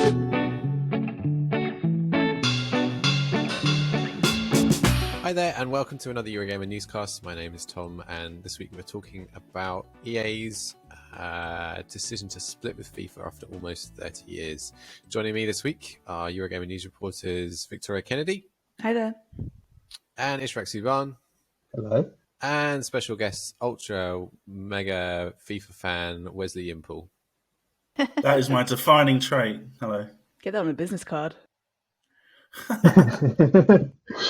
Hi there, and welcome to another Eurogamer Newscast. My name is Tom, and this week we're talking about EA's decision to split with FIFA after almost 30 years. Joining me this week are Eurogamer News reporters Victoria Kennedy. Hi there. And Ishraq Subhan. Hello. And special guest, ultra mega FIFA fan Wesley Impel. That is my defining trait. Hello. Get that on a business card. You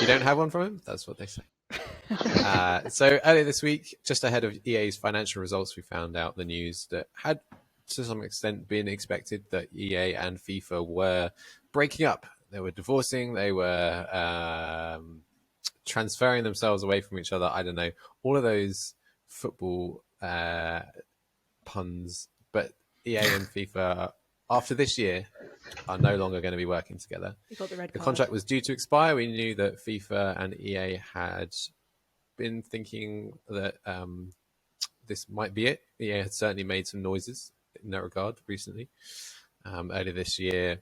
don't have one from him? That's what they say. So earlier this week, just ahead of EA's financial results, we found out the news that had to some extent been expected, that EA and FIFA were breaking up. They were divorcing. They were transferring themselves away from each other. I don't know. All of those football puns. But EA and FIFA, after this year, are no longer going to be working together. The contract was due to expire. We knew that FIFA and EA had been thinking that this might be it. EA had certainly made some noises in that regard recently. Earlier this year,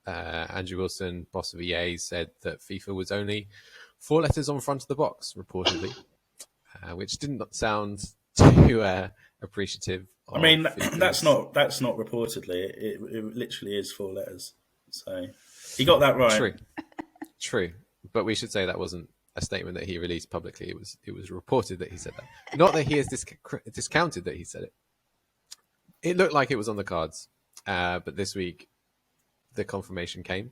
Andrew Wilson, boss of EA, said that FIFA was only 4 letters on front of the box, reportedly, which didn't sound too appreciative. I mean, that's not reportedly. It literally is 4 letters. So he got that right. True. But we should say that wasn't a statement that he released publicly. It was reported that he said that. Not that he has discounted that he said it. It looked like it was on the cards. But this week, the confirmation came.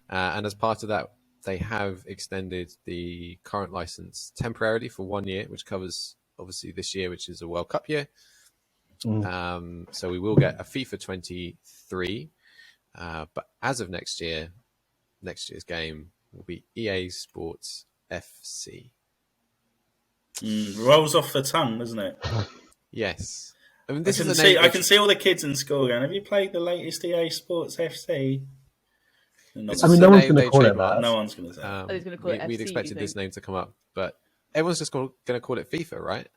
And as part of that, they have extended the current license temporarily for 1 year, which covers, obviously, this year, which is a World Cup year. So we will get a FIFA 23, but as of next year's game will be EA Sports FC. Rolls off the tongue, doesn't it? Yes. I mean, I can see all the kids in school going, "Have you played the latest EA Sports FC?" I mean, no one's going to call it that. No one's going to say. We'd expected this name to come up, but everyone's just going to call it FIFA, right?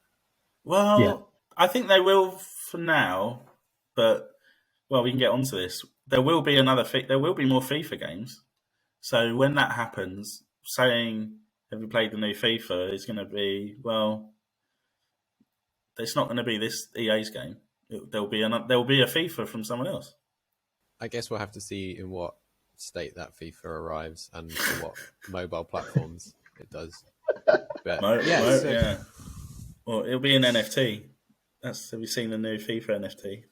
Well, yeah. I think they will for now, but we can get onto this. There will be more FIFA games. So when that happens, saying "Have you played the new FIFA?" is going to be it's not going to be this EA's game. There'll be a FIFA from someone else. I guess we'll have to see in what state that FIFA arrives and for what mobile platforms it does. But, yeah. Well, it'll be an NFT. Have you seen the new FIFA NFT?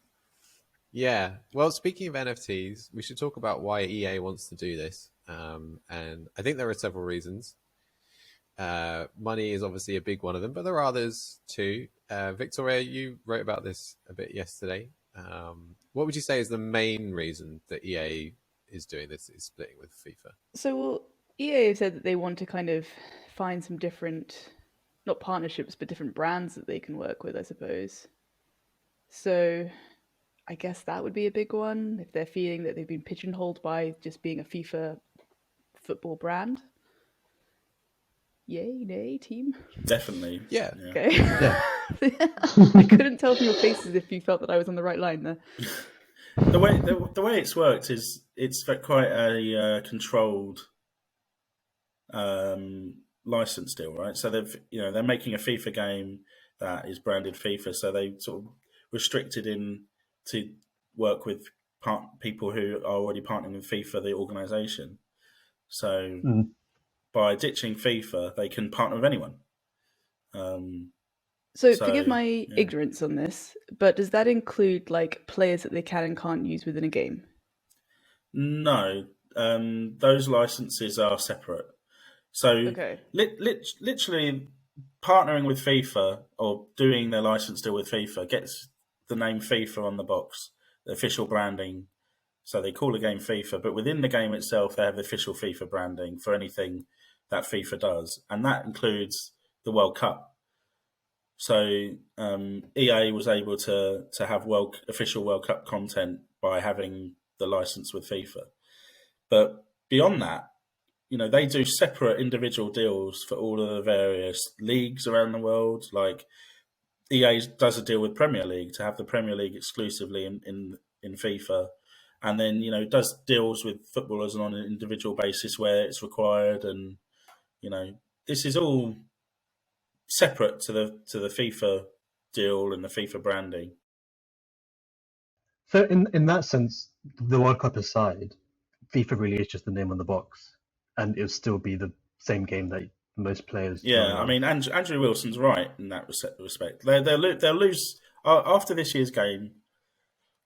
Yeah. Well, speaking of NFTs, we should talk about why EA wants to do this. And I think there are several reasons. Money is obviously a big one of them, but there are others too. Victoria, you wrote about this a bit yesterday. What would you say is the main reason that EA is doing this, is splitting with FIFA? So EA have said that they want to kind of find some different, not partnerships, but different brands that they can work with, I suppose. So I guess that would be a big one, if they're feeling that they've been pigeonholed by just being a FIFA football brand. Yay, nay, team? Definitely. Yeah. Okay. Yeah. I couldn't tell from your faces if you felt that I was on the right line there. The way it's worked is it's quite a controlled license deal, right? So they're making a FIFA game that is branded FIFA, so they sort of restricted in to work with people who are already partnering with FIFA, the organisation. So by ditching FIFA, they can partner with anyone. So forgive my ignorance on this, but does that include like players that they can and can't use within a game? No, those licenses are separate. So literally partnering with FIFA or doing their license deal with FIFA gets the name FIFA on the box, the official branding. So they call the game FIFA, but within the game itself, they have the official FIFA branding for anything that FIFA does. And that includes the World Cup. So EA was able to have official World Cup content by having the license with FIFA. But beyond that, they do separate individual deals for all of the various leagues around the world. Like EA does a deal with Premier League to have the Premier League exclusively in FIFA. and then does deals with footballers on an individual basis where it's required, and this is all separate to the FIFA deal and the FIFA branding. So in that sense, the World Cup aside, FIFA really is just the name on the box, and it'll still be the same game that most players. Yeah, I mean, Andrew Wilson's right in that respect. They'll lose after this year's game,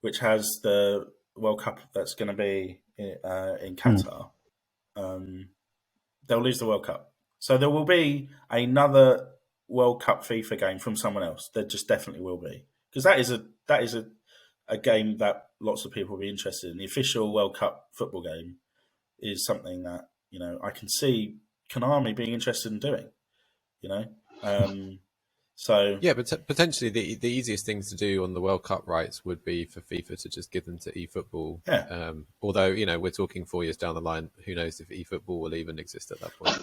which has the World Cup that's going to be in Qatar. They'll lose the World Cup, so there will be another World Cup FIFA game from someone else. There just definitely will be, because that is a game that lots of people will be interested in. The official World Cup football game is something that I can see Konami being interested in doing. So yeah, but potentially the easiest things to do on the World Cup rights would be for FIFA to just give them to eFootball. Yeah. Although we're talking 4 years down the line, who knows if eFootball will even exist at that point.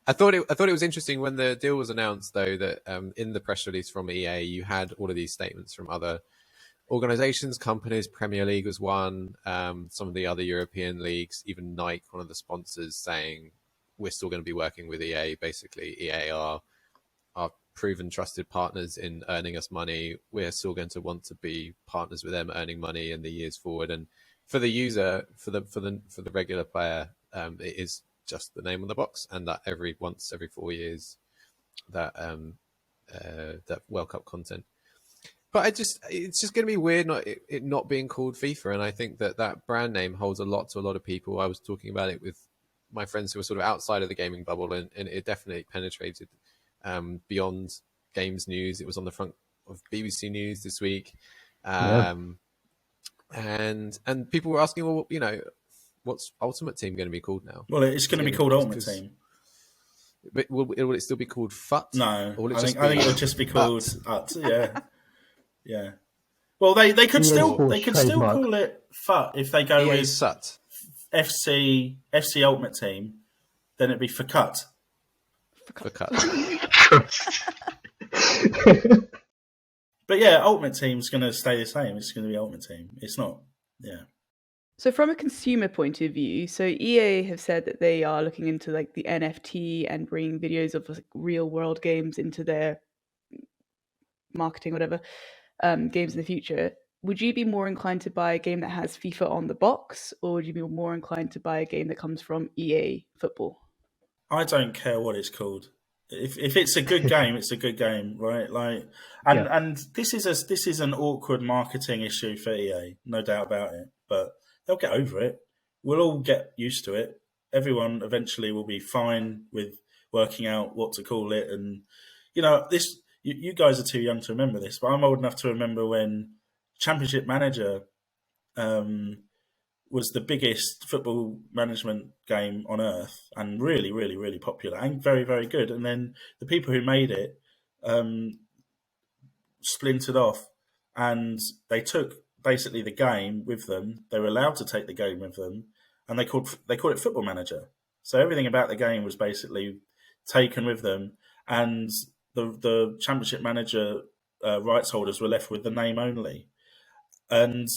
I thought it was interesting when the deal was announced, though, that in the press release from EA, you had all of these statements from other organizations, companies. Premier League was one, some of the other European leagues, even Nike, one of the sponsors, saying we're still going to be working with EA. Basically, EA are proven trusted partners in earning us money. We're still going to want to be partners with them, earning money in the years forward. And for the user, for the regular player, it is just the name on the box, and that every 4 years that that World Cup content. But it's just going to be weird it not being called FIFA, and I think that brand name holds a lot to a lot of people. I was talking about it with my friends who were sort of outside of the gaming bubble, and it definitely penetrated beyond games news. It was on the front of BBC News this week, and people were asking, well, what's Ultimate Team going to be called now? Well, it's going to be called Ultimate Team. But will it still be called FUT? No, I think it'll just be called UT. Yeah, yeah. Well, they could still call it FUT if they go with SUT. FC Ultimate Team. Then it'd be FUT. But yeah, Ultimate Team's going to stay the same. It's going to be Ultimate Team. It's not. Yeah. So from a consumer point of view, so EA have said that they are looking into like the NFT and bringing videos of like real world games into their marketing, whatever, games in the future. Would you be more inclined to buy a game that has FIFA on the box, or would you be more inclined to buy a game that comes from EA Football? I don't care what it's called. If it's a good game, it's a good game, right? And this is an awkward marketing issue for EA, no doubt about it. But they'll get over it. We'll all get used to it. Everyone eventually will be fine with working out what to call it. And this. You guys are too young to remember this, but I'm old enough to remember when Championship Manager was the biggest football management game on earth, and really, really, really popular and very, very good. And then the people who made it splintered off, and they took basically the game with them. They were allowed to take the game with them, and they called it Football Manager. So everything about the game was basically taken with them, and the Championship Manager rights holders were left with the name only. And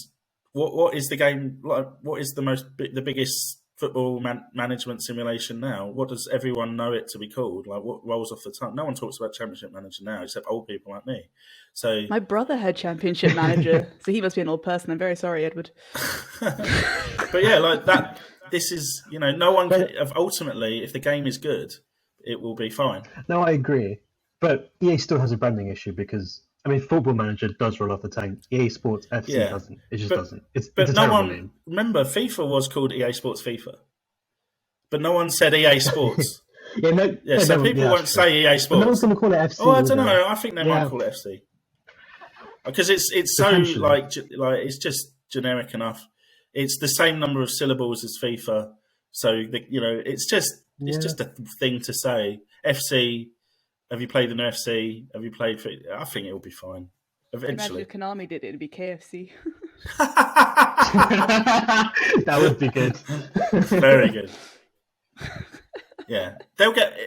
what is the game like? What is the biggest football management simulation now? What does everyone know it to be called? Like, what rolls off the tongue? No one talks about Championship Manager now, except old people like me. So my brother had Championship Manager, so he must be an old person. I'm very sorry, Edward. But yeah, like that. This is no one can, ultimately, if the game is good, it will be fine. No, I agree. But EA still has a branding issue because, Football Manager does roll off the tongue. EA Sports FC doesn't. It just doesn't. It's a terrible name. Remember, FIFA was called EA Sports FIFA. But no one said EA Sports. So people won't say EA Sports. But no one's going to call it FC. Oh, I don't know. I think they might call it FC. Because it's so, it's just generic enough. It's the same number of syllables as FIFA. So, it's just a thing to say. FC... Have you played an FC? Have you played? I think it will be fine. Eventually. Imagine if Konami did it, it'd be KFC. That would be good. Very good. Yeah, they'll get.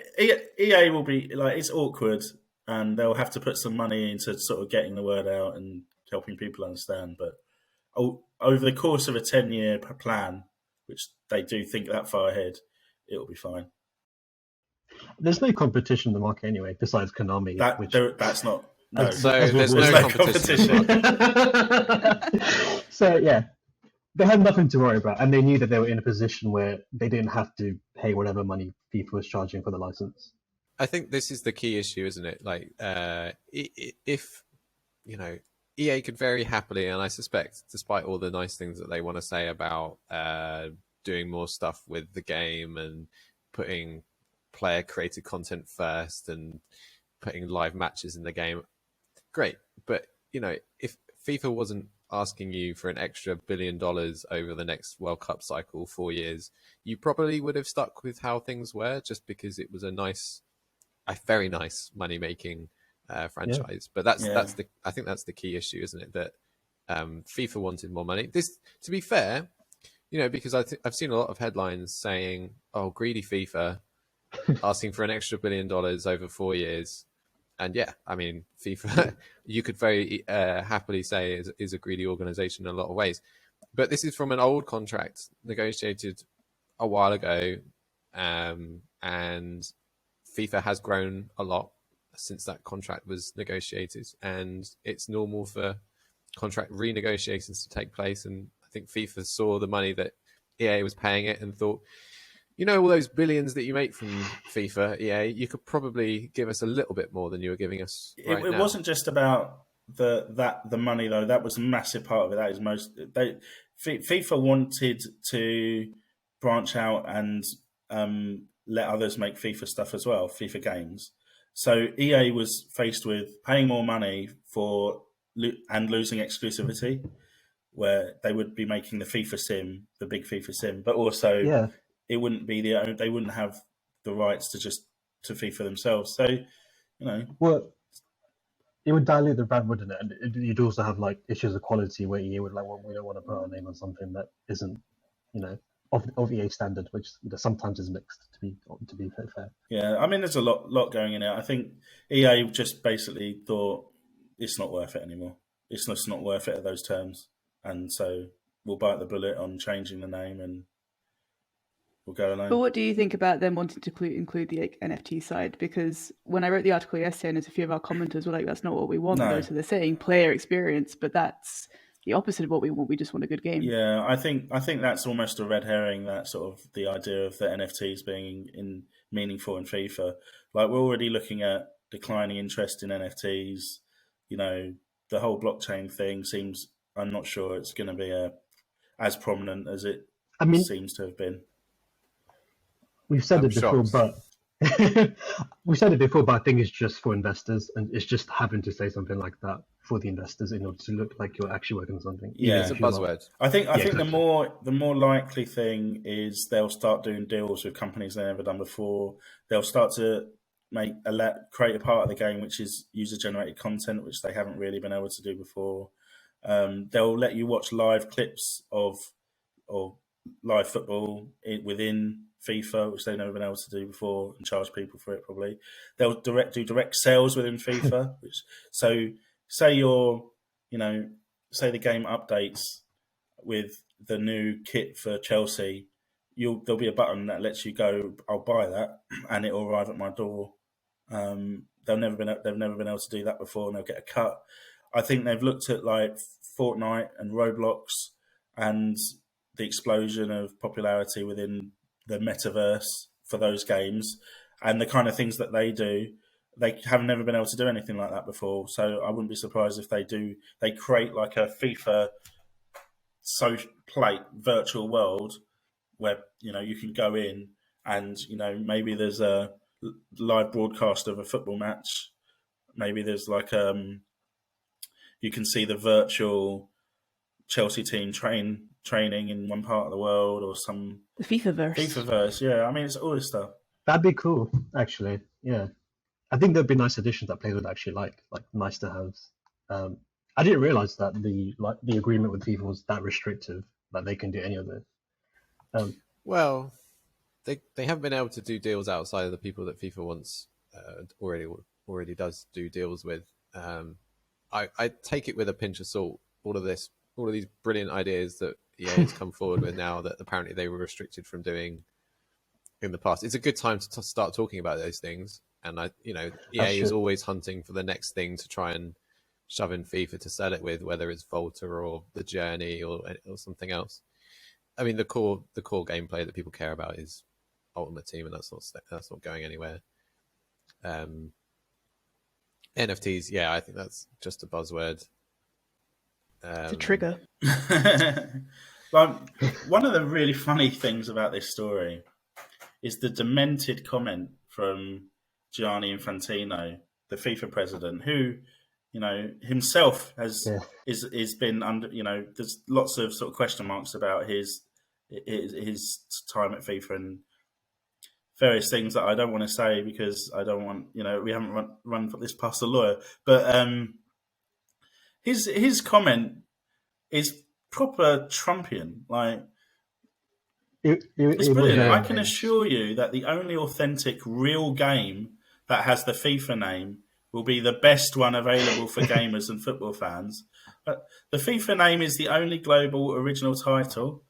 EA will be like, it's awkward, and they'll have to put some money into sort of getting the word out and helping people understand. But over the course of a 10-year plan, which they do think that far ahead, it'll be fine. There's no competition in the market anyway, besides Konami. That's not. No. There's no competition. So yeah, they had nothing to worry about, and they knew that they were in a position where they didn't have to pay whatever money FIFA was charging for the license. I think this is the key issue, isn't it? Like, if EA could very happily, and I suspect, despite all the nice things that they want to say about doing more stuff with the game and putting player-created content first and putting live matches in the game, great. But if FIFA wasn't asking you for an extra $1 billion over the next World Cup cycle, 4 years, you probably would have stuck with how things were, just because it was a very nice money-making franchise. But I think that's the key issue, isn't it? That FIFA wanted more money. This, to be fair, because I've seen a lot of headlines saying, "Oh, greedy FIFA, asking for an extra $1 billion over 4 years." And yeah, I mean, FIFA, you could very happily say is a greedy organization in a lot of ways. But this is from an old contract negotiated a while ago, and FIFA has grown a lot since that contract was negotiated, and it's normal for contract renegotiations to take place. And I think FIFA saw the money that EA was paying it and thought, all those billions that you make from FIFA, EA, you could probably give us a little bit more than you were giving us right now. It wasn't just about the money, though. That was a massive part of it. That is FIFA wanted to branch out and let others make FIFA stuff as well, FIFA games. So EA was faced with paying more money and losing exclusivity, where they would be making the FIFA sim, the big FIFA sim, but also it wouldn't be they wouldn't have the rights to FIFA themselves. So, well, it would dilute the brand, wouldn't it? And you'd also have like issues of quality where EA would well, we don't want to put our name on something that isn't, of EA standard, which sometimes is mixed. To be fair. Yeah, I mean, there's a lot going in it. I think EA just basically thought it's not worth it anymore. It's just not worth it at those terms, and so we'll bite the bullet on changing the name and we'll go alone. But what do you think about them wanting to include the NFT side? Because when I wrote the article yesterday, and there's a few of our commenters were like, "That's not what we want." No. So they're saying player experience, but that's the opposite of what we want. We just want a good game. Yeah, I think that's almost a red herring. That sort of the idea of the NFTs being meaningful in FIFA. Like, we're already looking at declining interest in NFTs. The whole blockchain thing seems. I'm not sure it's going to be as prominent as it seems to have been. We've said it before, but I think it's just for investors, and it's just having to say something like that for the investors in order to look like you're actually working on something. Yeah, it's a buzzword. I think the more likely thing is they'll start doing deals with companies they've never done before. They'll start to create a part of the game which is user generated content, which they haven't really been able to do before. They'll let you watch live clips of live football within FIFA, which they've never been able to do before, and charge people for it. Probably they'll do direct sales within FIFA. So say the game updates with the new kit for Chelsea, there'll be a button that lets you go, "I'll buy that," and it'll arrive at my door. They've never been able to do that before, and they'll get a cut. I think they've looked at like Fortnite and Roblox and the explosion of popularity within the metaverse for those games, and the kind of things that they do. They have never been able to do anything like that before, so I wouldn't be surprised if they do. They create like a FIFA social plate virtual world where you can go in and maybe there's a live broadcast of a football match. Maybe there's like you can see the virtual Chelsea team training in one part of the world, or some the FIFA-verse. Yeah, I mean, it's all this stuff. That'd be cool, actually. Yeah. I think there'd be nice additions that players would actually like nice to have. I didn't realize that the agreement with FIFA was that restrictive, that they can do any of this. Well, they haven't been able to do deals outside of the people that FIFA wants already does do deals with. I take it with a pinch of salt. All of all of these brilliant ideas that EA has come forward with now that apparently they were restricted from doing in the past. It's a good time to start talking about those things. And EA is always hunting for the next thing to try and shove in FIFA to sell it with, whether it's Volta or the Journey or something else. I mean, the core gameplay that people care about is Ultimate Team, and that's not going anywhere. NFTs, yeah, I think that's just a buzzword. It's a trigger. One of the really funny things about this story is the demented comment from Gianni Infantino, the FIFA president, who, himself is been under, there's lots of sort of question marks about his time at FIFA and various things that I don't want to say because I don't want, we haven't run this past the lawyer, but his comment is proper Trumpian. Like, it's brilliant. I can assure you that the only authentic real game that has the FIFA name will be the best one available for gamers and football fans. But the FIFA name is the only global original title.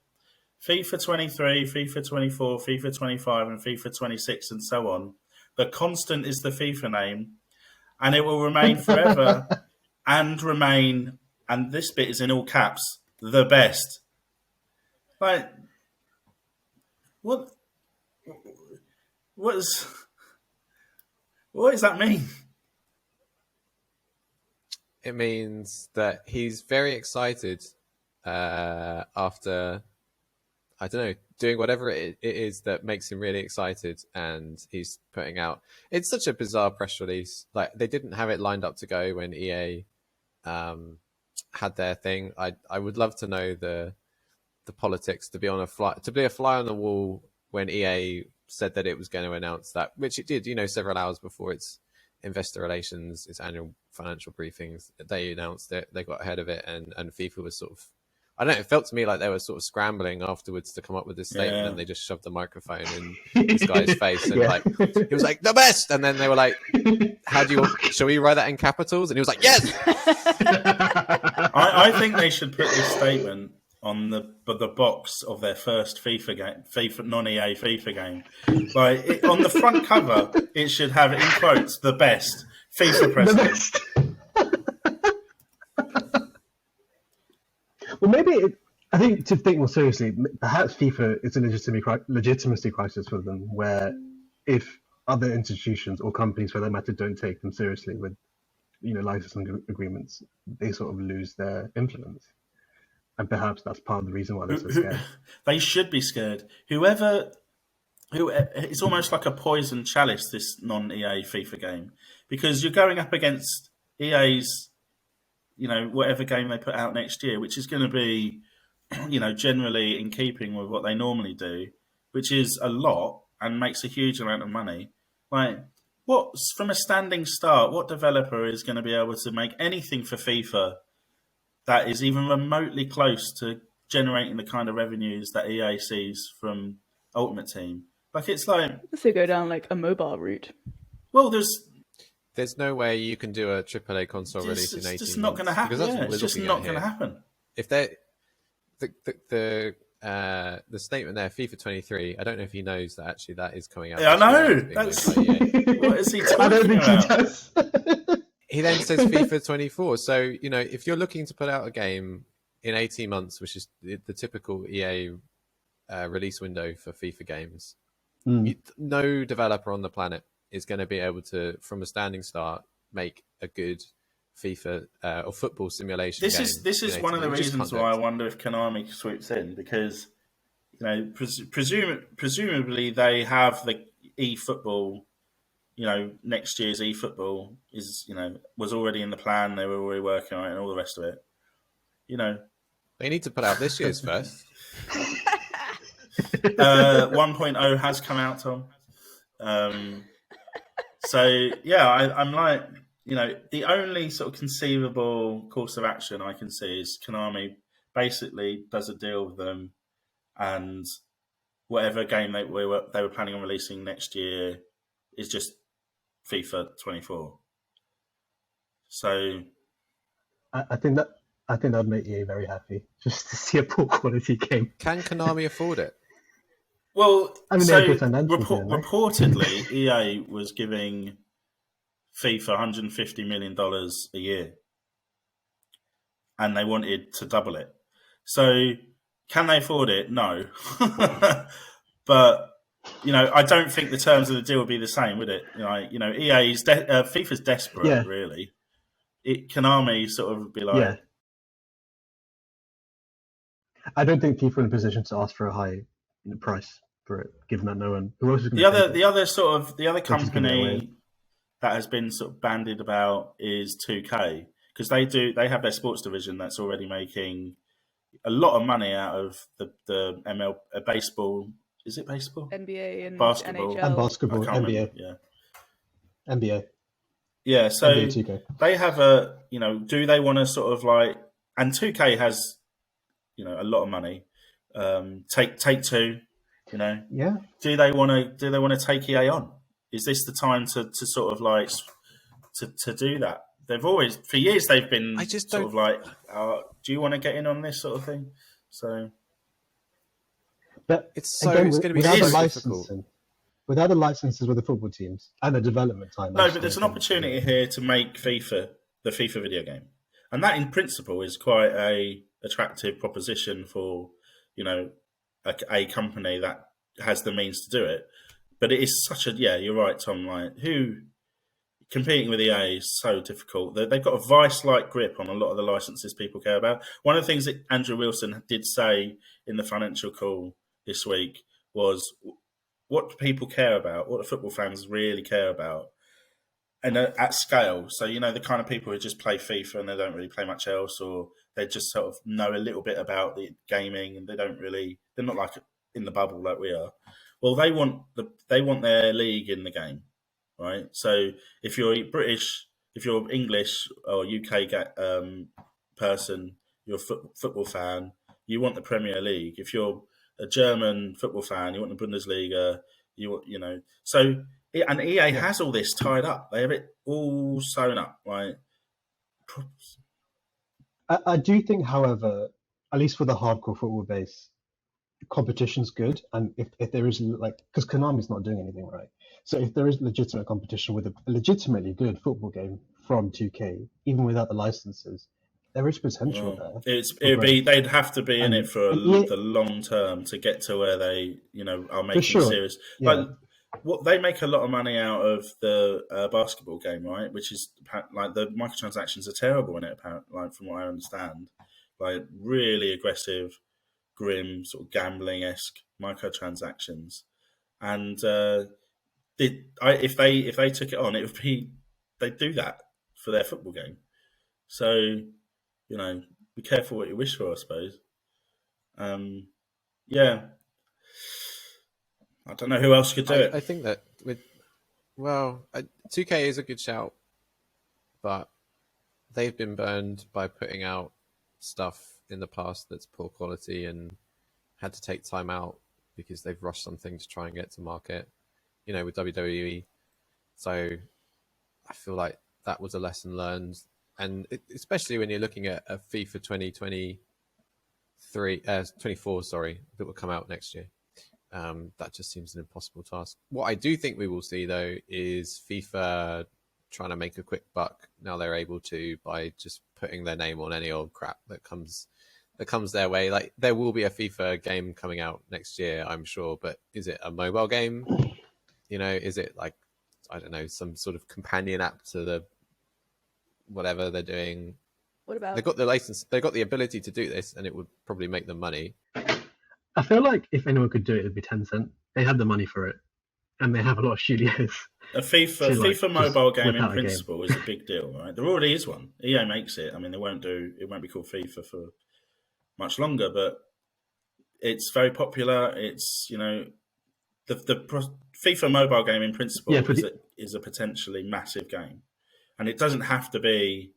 FIFA 23, FIFA 24, FIFA 25, and FIFA 26, and so on. The constant is the FIFA name, and it will remain forever and remain, and this bit is in all caps, the best. Like, what does that mean? It means that he's very excited after, I don't know, doing whatever it is that makes him really excited, and he's putting out. It's such a bizarre press release. Like, they didn't have it lined up to go when EA had their thing. I would love to know the politics to be a fly on the wall when EA said that it was going to announce that, which it did, several hours before its investor relations, its annual financial briefings. They announced it, they got ahead of it, and FIFA was sort of, I don't know, it felt to me like they were sort of scrambling afterwards to come up with this statement, and they just shoved the microphone in this guy's face, and he was like, the best! And then they were like, shall we write that in capitals? And he was like, yes! I think they should put this statement on the box of their first FIFA game, non-EA FIFA game. Like, on the front cover, it should have, in quotes, the best FIFA president. Well, maybe I think to think more seriously, perhaps FIFA is a legitimacy crisis for them, where if other institutions or companies, for that matter, don't take them seriously with, licensing agreements, they sort of lose their influence. And perhaps that's part of the reason why they're so scared. They should be scared. Whoever, it's almost like a poison chalice, this non-EA FIFA game, because you're going up against EA's, whatever game they put out next year, which is going to be, generally in keeping with what they normally do, which is a lot and makes a huge amount of money. Like, from a standing start, what developer is going to be able to make anything for FIFA that is even remotely close to generating the kind of revenues that EA sees from Ultimate Team? Like, it's like, unless they go down like a mobile route. Well, there's no way you can do a AAA console release in 18 months. It's just not going to happen. It's just not going to happen. If the statement there, FIFA 23, I don't know if he knows that actually that is coming out. Yeah, I know. What is he talking I don't think about? he does. He then says FIFA 24. So, if you're looking to put out a game in 18 months, which is the typical EA release window for FIFA games, no developer on the planet is going to be able to, from a standing start, make a good FIFA or football simulation game. This is one of the reasons why I wonder if Konami swoops in, because presumably they have the eFootball. Next year's eFootball is was already in the plan. They were already working on it and all the rest of it. They need to put out this year's first. 1.0 has come out, Tom. So yeah, I'm like, the only sort of conceivable course of action I can see is Konami basically does a deal with them, and whatever game they were planning on releasing next year is just FIFA 24. So I think I think that'd make EA very happy just to see a poor quality game. Can Konami afford it? Well, I mean, so they're good financially, right? reportedly, EA was giving FIFA $150 million a year, and they wanted to double it. So, can they afford it? No. But I don't think the terms of the deal would be the same, would it? EA's FIFA's desperate, really. Konami sort of would be like, I don't think FIFA are in a position to ask for a high price for it, given that no one who else is going the to other the other just give it away. company that has been sort of bandied about is 2K, because they have their sports division that's already making a lot of money out of the baseball. Is it baseball? NBA and basketball. NHL. And basketball, I can't NBA. remember. Yeah. NBA. Yeah, so NBA 2K. they have do they want to sort of like, and 2K has, a lot of money. Take Two, Yeah. Do they want to take EA on? Is this the time to sort of like to do that? They've always, for years, they've been sort of like, do you want to get in on this sort of thing? So, but it's again, going to be without so the difficult. licensing, without the licenses with the football teams and the development time. No, but there's an opportunity here to make FIFA the FIFA video game, and that in principle is quite a attractive proposition for a company that has the means to do it. But it is such a you're right, Tom. Like, who competing with EA is so difficult. They've got a vice-like grip on a lot of the licenses people care about. One of the things that Andrew Wilson did say in the financial call this week was, what do people care about? What do football fans really care about? And at scale. So, the kind of people who just play FIFA and they don't really play much else, or they just sort of know a little bit about the gaming and they're not like in the bubble like we are. Well, they want their league in the game, right? So if you're British, if you're English or UK person, you're a football fan, you want the Premier League. If you're a German football fan, you want the Bundesliga. So. And EA has all this tied up. They have it all sewn up, right? I do think, however, at least for the hardcore football base, competition's good. And if there is, because Konami's not doing anything right. So if there is legitimate competition with a legitimately good football game from 2K, even without the licenses, there is potential there. They'd have to be in it for the long term to get to where they, are making serious. Yeah. They make a lot of money out of the basketball game, right? Which is like the microtransactions are terrible in it, apparently, like from what I understand, like really aggressive, grim, sort of gambling-esque microtransactions. And if they took it on, it would be they'd do that for their football game. So be careful what you wish for, I suppose. Yeah. I don't know who else could do it. I think that 2K is a good shout, but they've been burned by putting out stuff in the past that's poor quality and had to take time out because they've rushed something to try and get to market, with WWE. So I feel like that was a lesson learned. And especially when you're looking at a FIFA 24, that will come out next year. That just seems an impossible task. What I do think we will see, though, is FIFA trying to make a quick buck. Now they're able to by just putting their name on any old crap that comes their way. Like, there will be a FIFA game coming out next year, I'm sure, but is it a mobile game? Is it like, I don't know, some sort of companion app to the whatever they're doing? What about? They've got the license. They've got the ability to do this, and it would probably make them money. I feel like if anyone could do it, it'd be Tencent. They have the money for it, and they have a lot of studios. A FIFA mobile game in principle is a big deal, right? There already is one. EA makes it. I mean, it won't be called FIFA for much longer, but it's very popular. It's the FIFA mobile game in principle is a potentially massive game, and it doesn't have to be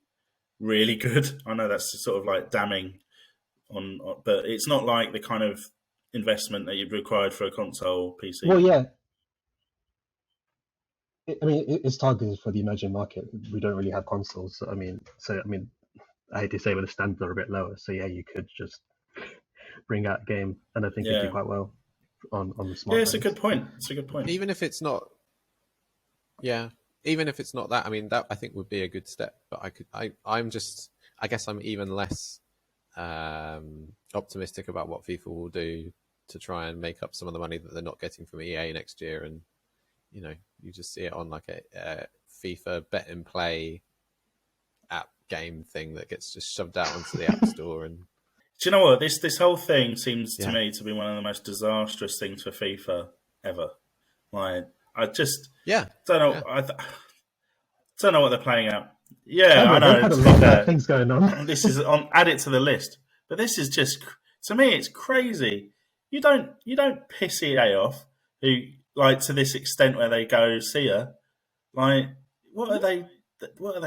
really good. I know that's sort of like damning on, but it's not like the kind of investment that you'd required for a console PC. Well, yeah. It's targeted for the emerging market. We don't really have consoles. I I hate to say, but the standards are a bit lower. So yeah, you could just bring out a game, and I think it'd do quite well on the smartphones. Yeah, it's a good point. It's a good point. Even if it's not, even if it's not that, I mean, that I think would be a good step. But I guess I'm even less optimistic about what FIFA will do to try and make up some of the money that they're not getting from EA next year. And you just see it on like a FIFA bet and play app game thing that gets just shoved out onto the App Store. And do you know what, this whole thing seems to me to be one of the most disastrous things for FIFA ever. Like, I just don't know. I don't know what they're playing out. Yeah, I know. Had a lot of bad things going on. This is add it to the list, but this is just, to me, it's crazy. You don't piss EA off, who, like, to this extent where they go, see ya. Like, what are they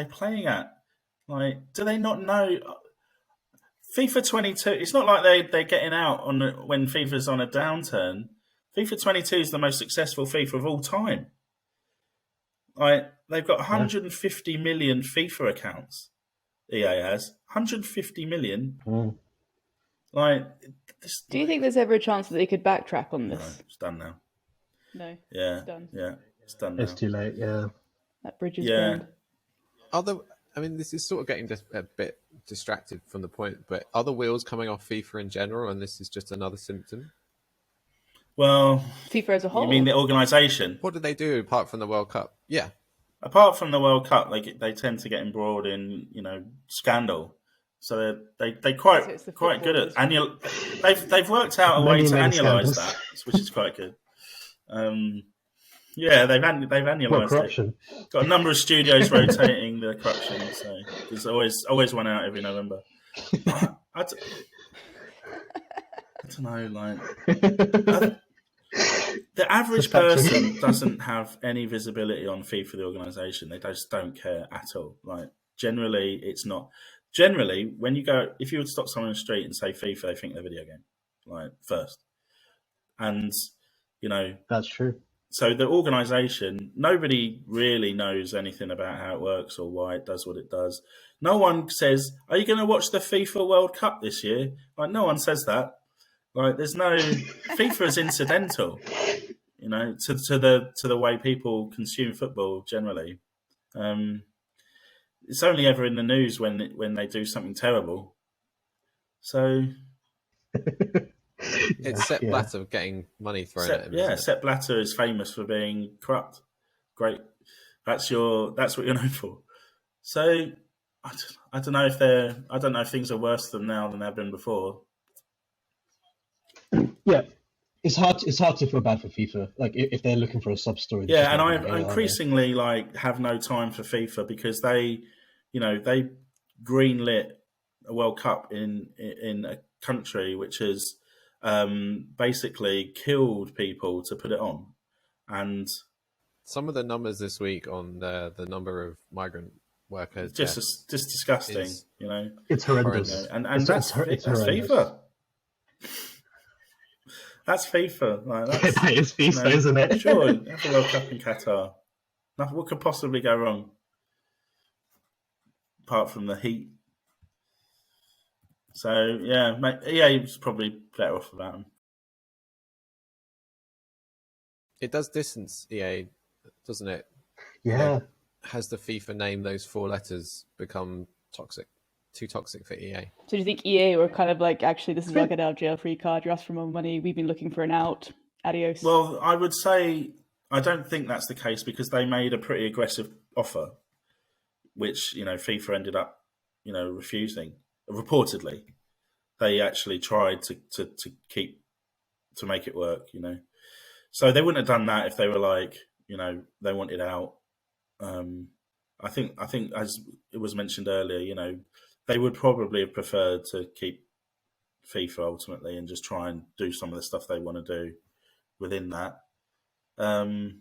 playing at? Like, do they not know? FIFA 22, it's not like they're getting out when FIFA's on a downturn. FIFA 22 is the most successful FIFA of all time. Like, they've got 150 million FIFA accounts. EA has 150 million. Like, do you think there's ever a chance that they could backtrack on this? No, it's done now. No. Yeah. It's done. Yeah. It's done now. It's too late. Yeah. That bridge is burned. I mean, this is sort of getting just a bit distracted from the point, but are the wheels coming off FIFA in general, and this is just another symptom? Well, FIFA as a whole. You mean the organisation? What do they do apart from the World Cup? Yeah. Apart from the World Cup, they tend to get embroiled in scandal. So they quite good at annual. They've worked out a way to annualise that, which is quite good. Yeah, they've annualised it. Got a number of studios rotating the corruption, so there's always one out every November. I don't know, like the average person doesn't have any visibility on FIFA, the organisation. They just don't care at all. Like, generally, it's not. Generally, when you go, if you would stop someone on the street and say FIFA, they think they're a video game, like, first. And that's true. So the organisation, nobody really knows anything about how it works or why it does what it does. No one says, "Are you going to watch the FIFA World Cup this year?" Like, no one says that. Like, there's no FIFA is incidental, to the way people consume football generally. It's only ever in the news when they do something terrible. So. It's Sepp Blatter getting money thrown at him. Yeah, Sepp Blatter is famous for being corrupt. Great, that's what you're known for. So I don't know if things are worse than now than they've been before. Yeah, it's hard to feel bad for FIFA. Like, if they're looking for a sub story. Yeah, and I increasingly have no time for FIFA because they greenlit a World Cup in a country which has basically killed people to put it on. And some of the numbers this week on the number of migrant workers just disgusting. It's horrendous. And that's FIFA. That's FIFA. Like, that is FIFA, isn't it? Sure, have a World Cup in Qatar. What could possibly go wrong? Apart from the heat. So, he was probably better off without him. It does distance EA, doesn't it? Yeah. Has the FIFA name, those 4 letters, become toxic? Too toxic for EA? So do you think EA were kind of like, actually, this is like an out jail free card, you asked for more money, we've been looking for an out, adios? Well, I would say, I don't think that's the case because they made a pretty aggressive offer, which, FIFA ended up, refusing. Reportedly, they actually tried to make it work, So they wouldn't have done that if they were like, they wanted out. I think as it was mentioned earlier, they would probably have preferred to keep FIFA ultimately and just try and do some of the stuff they want to do within that. But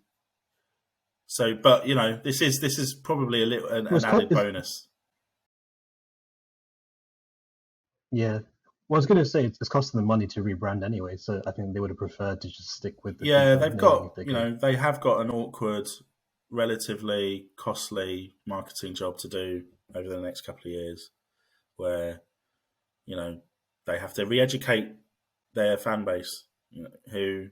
this is probably an added bonus. Yeah. Well, I was going to say it's costing them money to rebrand anyway, so I think they would have preferred to just stick with the. Yeah, they've got they have got an awkward, relatively costly marketing job to do over the next couple of years. where, they have to re-educate their fan base, who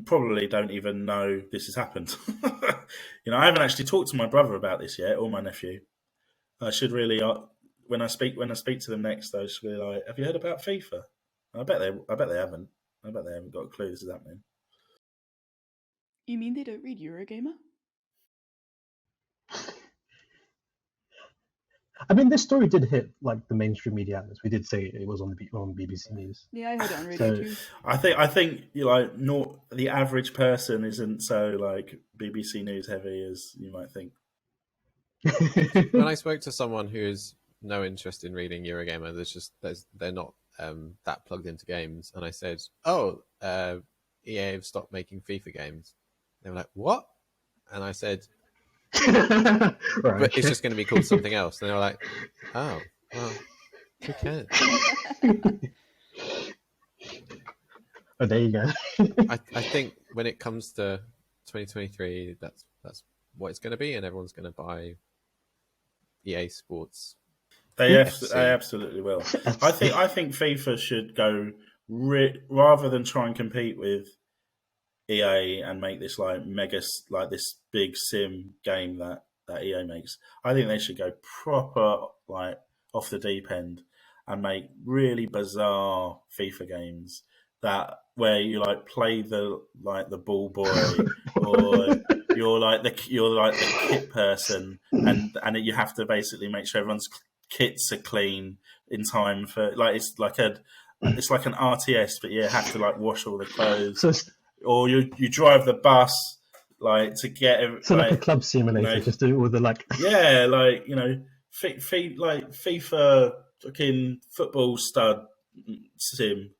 probably don't even know this has happened. I haven't actually talked to my brother about this yet, or my nephew. I should really, when I speak to them next, I should be like, "Have you heard about FIFA?" I bet they haven't. I bet they haven't got a clue this is happening. You mean they don't read Eurogamer? I mean, this story did hit like the mainstream media outlets. We did say it was on BBC News. Yeah, I heard it on radio too. I think not the average person isn't so like BBC News heavy as you might think. When I spoke to someone who has no interest in reading Eurogamer, they're not that plugged into games, and I said, "Oh, EA have stopped making FIFA games." They were like, "What?" And I said, Right. "But it's just going to be called something else." And they were like, "Oh, well, who cares?" Oh, there you go. I think when it comes to 2023, that's what it's going to be, and everyone's going to buy EA Sports. They absolutely will. I think FIFA should go rather than try and compete with EA and make this this big sim game that EA makes. I think they should go proper like off the deep end and make really bizarre FIFA games where you like play the ball boy or you're like the kit person and you have to basically make sure everyone's kits are clean in time for it's like an RTS, but you have to like wash all the clothes. Or you drive the bus to get like a club simulator, just do it with the FIFA fucking football stud sim.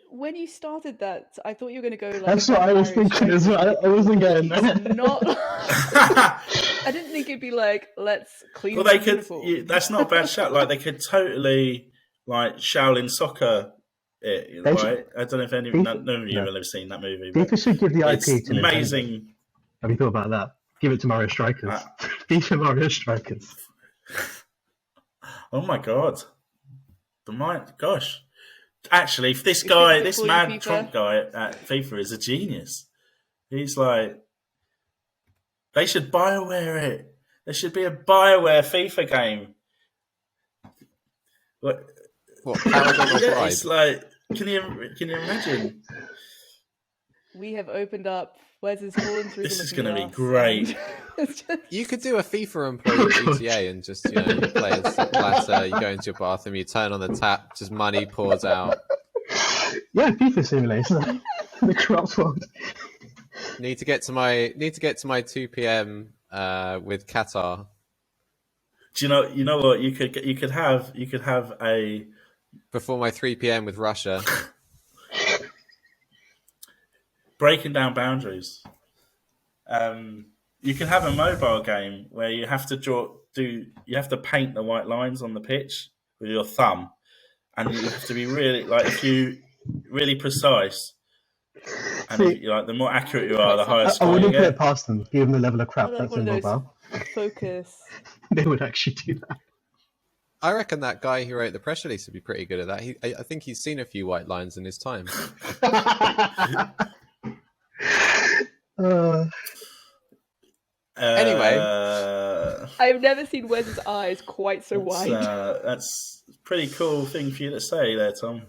When you started that, I thought you were going to go That's what I was thinking as well. I wasn't getting that. Not. I didn't think it'd be like, let's clean. Well, they could. That's not a bad shot. Like they could totally Shaolin soccer. Right? I don't know if none of you have ever seen that movie. FIFA should give the IP to amazing. Nintendo. Have you thought about that? Give it to Mario Strikers. FIFA Mario Strikers. Oh my god! Gosh. Actually, if this guy, this mad Trump guy at FIFA is a genius. He's like, they should BioWare it. There should be a BioWare FIFA game. What? It's like, can you imagine? We have opened up. Where's his fallen through? This is going to be great. You could do a FIFA employee GTA and just, you play as a platter, you go into your bathroom, you turn on the tap, just money pours out. Yeah, FIFA simulator. The corrupt world. Need to get to my 2 p.m. With Qatar. Do you know what you could have a before my 3 p.m. with Russia. Breaking down boundaries. You can have a mobile game where you have to paint the white lines on the pitch with your thumb, and you have to be really precise. And the more accurate you are, the higher score I wouldn't you put get. it past them. Give them the level of crap that's in mobile. Focus. They would actually do that. I reckon that guy who wrote the press release would be pretty good at that. I think he's seen a few white lines in his time. Anyway, I've never seen Wes's eyes quite so wide. That's a pretty cool thing for you to say there, Tom.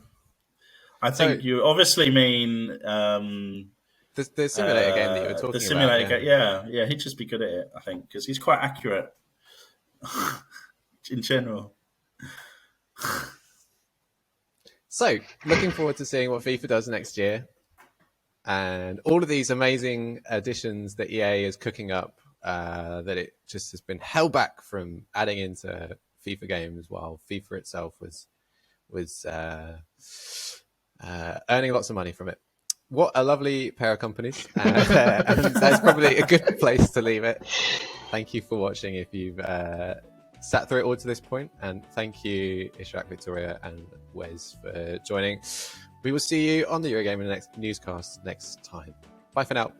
I think you obviously mean the simulator game that you were talking about. The simulator game, yeah, he'd just be good at it, I think, because he's quite accurate in general. So, looking forward to seeing what FIFA does next year, and all of these amazing additions that EA is cooking up. That it just has been held back from adding into FIFA games, while FIFA itself was earning lots of money from it. What a lovely pair of companies. And that's probably a good place to leave it. Thank you for watching if you've sat through it all to this point. And thank you, Ishrak, Victoria, and Wes for joining. We will see you on the Eurogamer next newscast next time. Bye for now.